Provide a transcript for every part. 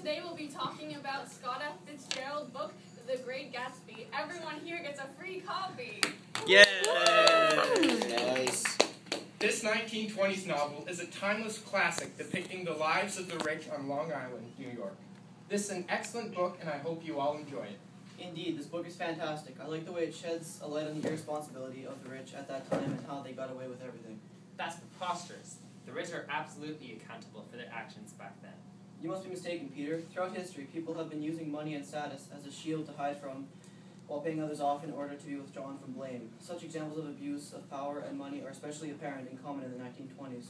Today we'll be talking about Scott F. Fitzgerald's book, The Great Gatsby. Everyone here gets a free copy. Yay! Nice. This 1920s novel is a timeless classic depicting the lives of the rich on Long Island, New York. This is an excellent book, and I hope you all enjoy it. Indeed, this book is fantastic. I like the way it sheds a light on the irresponsibility of the rich at that time and how they got away with everything. That's preposterous. The rich are absolutely accountable for their actions back then. You must be mistaken, Peter. Throughout history, people have been using money and status as a shield to hide from, while paying others off in order to be withdrawn from blame. Such examples of abuse of power and money are especially apparent and common in the 1920s.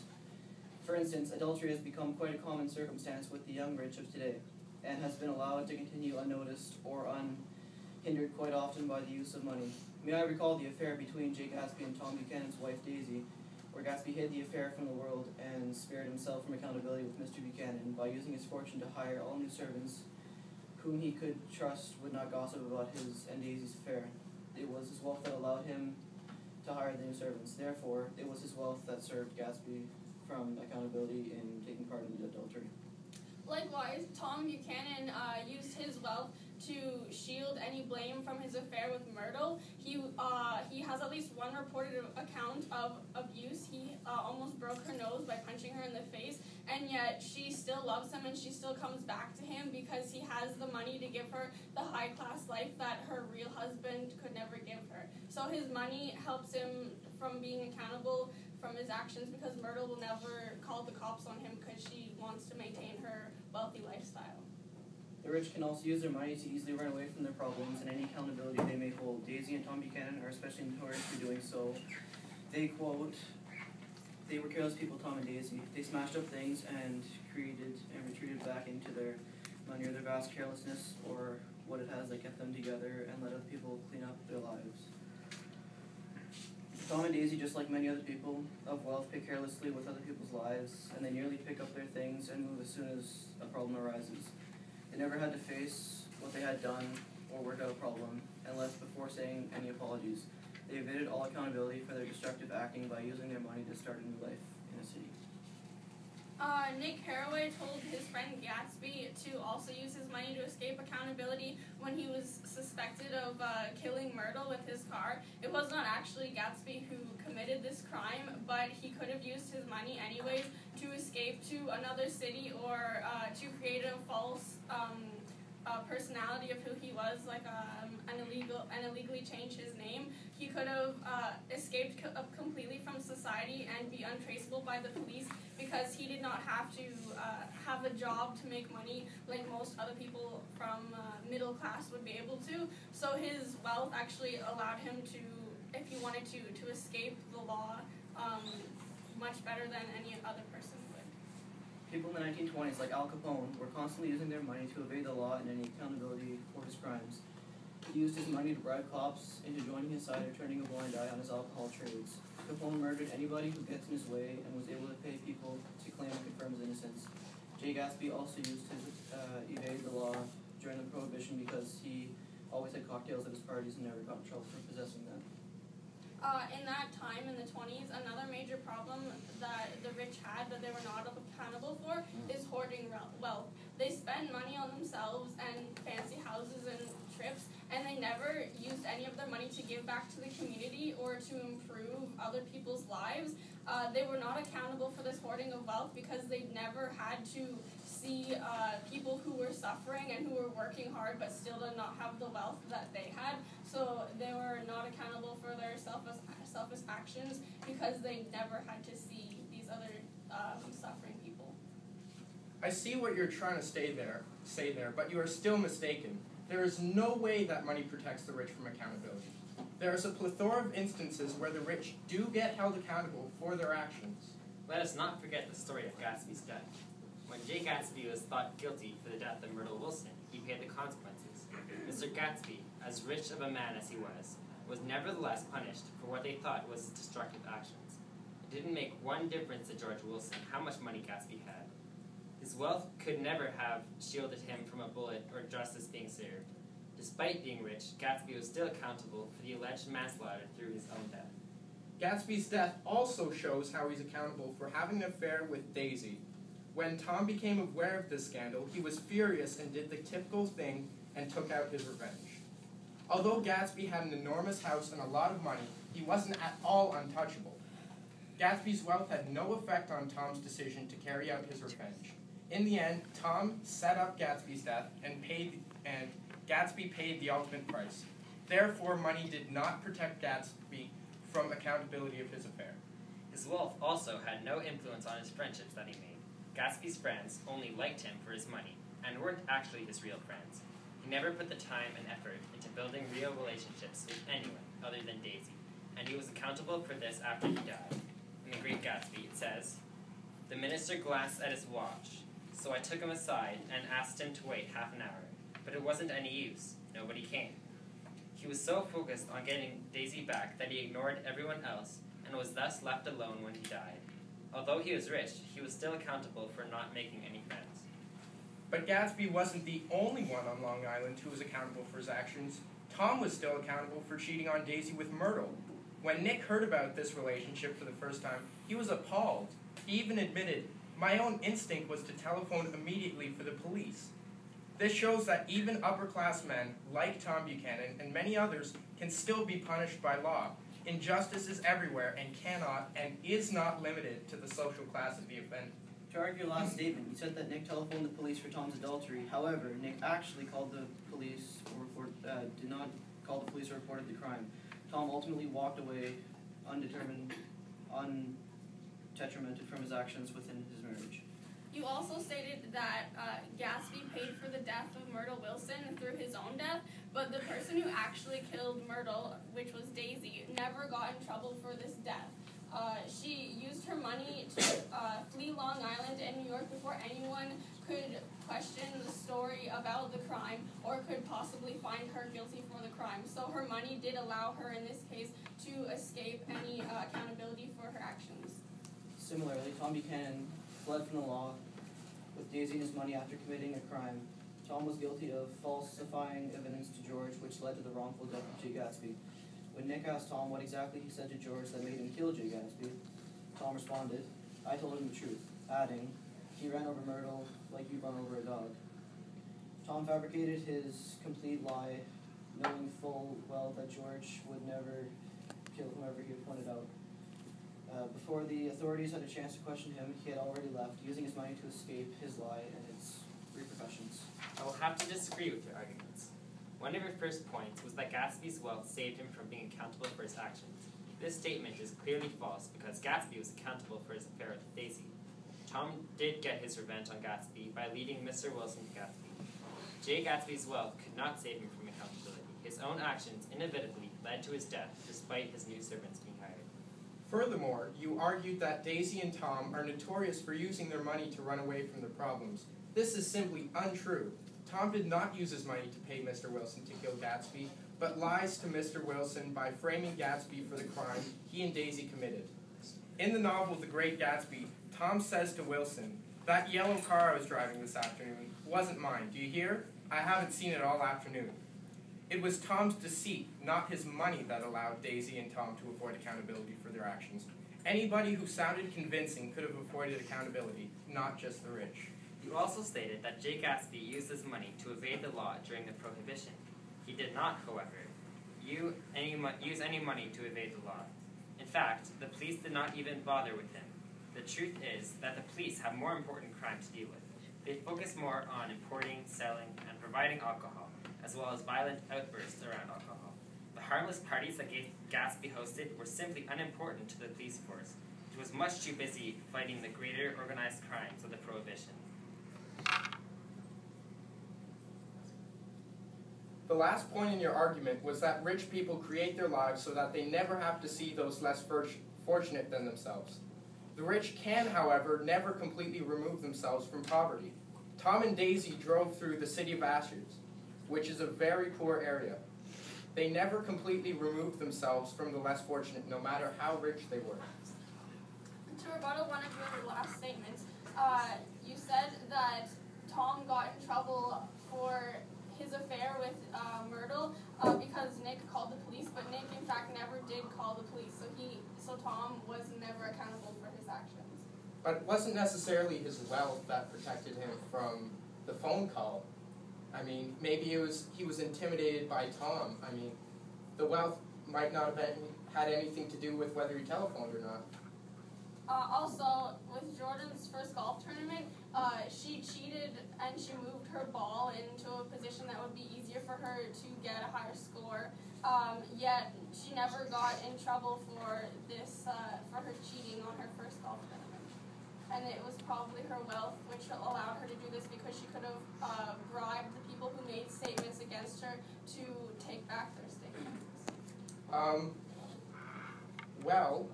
For instance, adultery has become quite a common circumstance with the young rich of today, and has been allowed to continue unnoticed or unhindered quite often by the use of money. May I recall the affair between Jay Gatsby and Tom Buchanan's wife Daisy, where Gatsby hid the affair from the world and spared himself from accountability with Mr. Buchanan by using his fortune to hire all new servants whom he could trust would not gossip about his and Daisy's affair. It was his wealth that allowed him to hire the new servants. Therefore, it was his wealth that served Gatsby from accountability in taking part in the adultery. Likewise, Tom Buchanan used his wealth to shield any blame from his affair with Myrtle. He has at least one reported account of abuse. He almost broke her nose by punching her in the face, and yet she still loves him and she still comes back to him because he has the money to give her the high-class life that her real husband could never give her. So his money helps him from being accountable from his actions because Myrtle will never call the cops on him because she wants to maintain her wealthy lifestyle. The rich can also use their money to easily run away from their problems and any accountability they may hold. Daisy and Tom Buchanan are especially notorious for doing so. They quote, "They were careless people, Tom and Daisy. They smashed up things and retreated back into their money or their vast carelessness or what it has that kept them together and let other people clean up their lives." Tom and Daisy, just like many other people of wealth, pick carelessly with other people's lives, and they nearly pick up their things and move as soon as a problem arises. They never had to face what they had done or work out a problem, and left before saying any apologies. They evaded all accountability for their destructive acting by using their money to start a new life in a city. Nick Carraway told his friend Gatsby to also use his money to escape accountability when he was suspected of killing Myrtle with his car. It was not actually Gatsby who committed this crime, but he could have used his money anyways to escape to another city or to create a false personality of who he was, like and illegally change his name. He could have escaped completely from society and be untraceable by the police because he did not have to have a job to make money like most other people from middle class would be able to. So his wealth actually allowed him to, if he wanted to escape the law much better than any other person would. People in the 1920s, like Al Capone, were constantly using their money to evade the law and any accountability for his crimes. He used his money to bribe cops into joining his side or turning a blind eye on his alcohol trades. Capone murdered anybody who gets in his way and was able to pay people to claim and confirm his innocence. Jay Gatsby also used his evade the law during the Prohibition because he always had cocktails at his parties and never got in trouble for possessing them. In that time, in the 20s, another major problem that the rich had that they were not accountable for is hoarding wealth. They spend money on themselves and fancy houses and trips, and they never used any of their money to give back to the community or to improve other people's lives. They were not accountable for this hoarding of wealth because they never had to see people who were suffering and who were working hard but still did not have the wealth that they had. So they were not accountable for their selfish actions because they never had to see these other suffering people. I see what you're trying to say there, but you are still mistaken. There is no way that money protects the rich from accountability. There is a plethora of instances where the rich do get held accountable for their actions. Let us not forget the story of Gatsby's death. When Jay Gatsby was thought guilty for the death of Myrtle Wilson, he paid the consequences. Mr. Gatsby, as rich of a man as he was nevertheless punished for what they thought was his destructive actions. It didn't make one difference to George Wilson how much money Gatsby had. His wealth could never have shielded him from a bullet or justice being served. Despite being rich, Gatsby was still accountable for the alleged manslaughter through his own death. Gatsby's death also shows how he's accountable for having an affair with Daisy. When Tom became aware of this scandal, he was furious and did the typical thing and took out his revenge. Although Gatsby had an enormous house and a lot of money, he wasn't at all untouchable. Gatsby's wealth had no effect on Tom's decision to carry out his revenge. In the end, Tom set up Gatsby's death and Gatsby paid the ultimate price. Therefore, money did not protect Gatsby from accountability of his affair. His wealth also had no influence on his friendships that he made. Gatsby's friends only liked him for his money and weren't actually his real friends. He never put the time and effort into building real relationships with anyone other than Daisy, and he was accountable for this after he died. In The Great Gatsby, it says, "The minister glanced at his watch, so I took him aside and asked him to wait half an hour, but it wasn't any use. Nobody came. He was so focused on getting Daisy back that he ignored everyone else and was thus left alone when he died. Although he was rich, he was still accountable for not making any friends." But Gatsby wasn't the only one on Long Island who was accountable for his actions. Tom was still accountable for cheating on Daisy with Myrtle. When Nick heard about this relationship for the first time, he was appalled. He even admitted, "My own instinct was to telephone immediately for the police." This shows that even upper-class men, like Tom Buchanan and many others, can still be punished by law. Injustice is everywhere and cannot and is not limited to the social class of the offender. To argue your last statement, you said that Nick telephoned the police for Tom's adultery. However, Nick actually called the police did not call the police or reported the crime. Tom ultimately walked away undetermined, untetramented from his actions within his marriage. You also stated that Gatsby paid for the death of Myrtle Wilson through his own death, but the person who actually killed Myrtle, which was Daisy, never got in trouble for this death. She used her money to flee Long Island and New York before anyone could question the story about the crime or could possibly find her guilty for the crime. So her money did allow her, in this case, to escape any accountability for her actions. Similarly, Tom Buchanan fled from the law with Daisy and his money after committing a crime. Tom was guilty of falsifying evidence to George, which led to the wrongful death of Jay Gatsby. When Nick asked Tom what exactly he said to George that made him kill Jay Gatsby, Tom responded, "I told him the truth," adding, "He ran over Myrtle like you run over a dog." Tom fabricated his complete lie, knowing full well that George would never kill whomever he had pointed out. Before the authorities had a chance to question him, he had already left, using his money to escape his lie and its repercussions. I will have to disagree with your arguments. One of your first points was that Gatsby's wealth saved him from being accountable for his actions. This statement is clearly false because Gatsby was accountable for his affair with Daisy. Tom did get his revenge on Gatsby by leading Mr. Wilson to Gatsby. Jay Gatsby's wealth could not save him from accountability. His own actions inevitably led to his death despite his new servants being hired. Furthermore, you argued that Daisy and Tom are notorious for using their money to run away from their problems. This is simply untrue. Tom did not use his money to pay Mr. Wilson to kill Gatsby, but lies to Mr. Wilson by framing Gatsby for the crime he and Daisy committed. In the novel The Great Gatsby, Tom says to Wilson, "That yellow car I was driving this afternoon wasn't mine. Do you hear? I haven't seen it all afternoon." It was Tom's deceit, not his money, that allowed Daisy and Tom to avoid accountability for their actions. Anybody who sounded convincing could have avoided accountability, not just the rich. You also stated that Jay Gatsby used his money to evade the law during the Prohibition. He did not, however, use any money to evade the law. In fact, the police did not even bother with him. The truth is that the police have more important crimes to deal with. They focus more on importing, selling, and providing alcohol, as well as violent outbursts around alcohol. The harmless parties that Gatsby hosted were simply unimportant to the police force, which was much too busy fighting the greater organized crimes of the Prohibition. The last point in your argument was that rich people create their lives so that they never have to see those less fortunate than themselves. The rich can, however, never completely remove themselves from poverty. Tom and Daisy drove through the city of Ashers, which is a very poor area. They never completely removed themselves from the less fortunate, no matter how rich they were. To rebuttal one of your last statements, you said that Tom got in trouble for his affair with Myrtle because Nick called the police, but Nick in fact never did call the police, so Tom was never accountable for his actions. But it wasn't necessarily his wealth that protected him from the phone call. I mean, maybe he was intimidated by Tom. I mean, the wealth might not have had anything to do with whether he telephoned or not. Also, with Jordan's first golf tournament, she cheated and she moved her ball into a position that would be easier for her to get a higher score. Yet she never got in trouble for this, for her cheating on her first golf tournament. And it was probably her wealth which allowed her to do this, because she could have bribed the people who made statements against her to take back their statements. Well,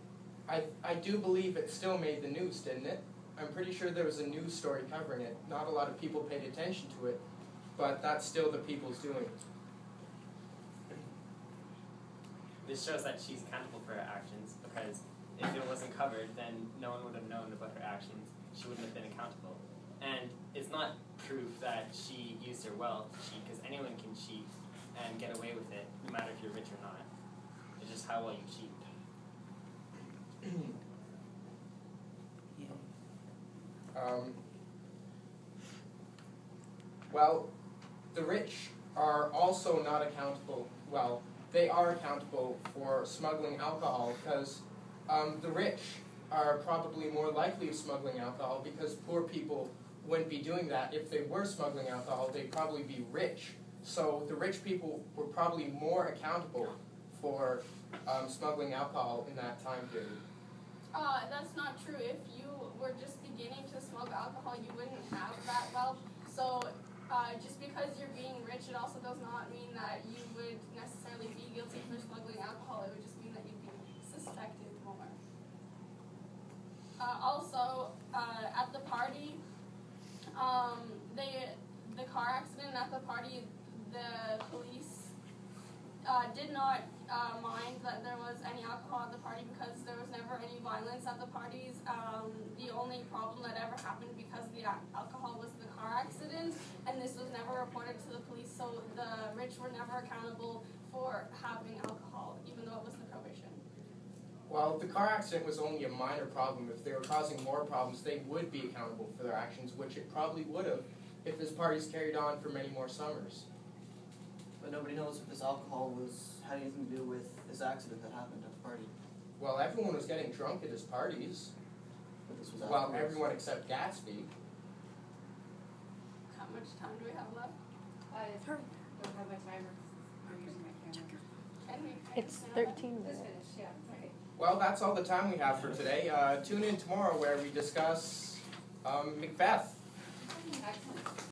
I do believe it still made the news, didn't it? I'm pretty sure there was a news story covering it. Not a lot of people paid attention to it, but that's still the people's doing. This shows that she's accountable for her actions, because if it wasn't covered, then no one would have known about her actions. She wouldn't have been accountable. And it's not proof that she used her wealth to cheat, because anyone can cheat and get away with it, no matter if you're rich or not. It's just how well you cheat. Well, the rich are also not accountable. Well, they are accountable for smuggling alcohol, because the rich are probably more likely of smuggling alcohol, because poor people wouldn't be doing that. If they were smuggling alcohol, they'd probably be rich. So the rich people were probably more accountable for smuggling alcohol in that time period. That's not true. If you were just beginning to smoke alcohol, you wouldn't have that wealth. So just because you're being rich, it also does not mean that you would necessarily be guilty for smuggling alcohol. It would just mean that you'd be suspected more. Also, at the party, the car accident at the party, the police did not mind that there was any alcohol at the party, because there was never any violence at the parties. The only problem that ever happened because of the alcohol was the car accident, and this was never reported to the police, so the rich were never accountable for having alcohol, even though it was the prohibition. Well, the car accident was only a minor problem. If they were causing more problems, they would be accountable for their actions, which it probably would have if this party's carried on for many more summers. But nobody knows if this alcohol had anything to do with this accident that happened at the party. Well, everyone was getting drunk at his parties. But this was Well, afterwards. everyone except Gatsby. How much time do we have left? I don't have my timer. I'm using my camera. Can we It's finish 13 Just minutes. finished, yeah, okay. Well, that's all the time we have for today. Tune in tomorrow where we discuss Macbeth. Excellent.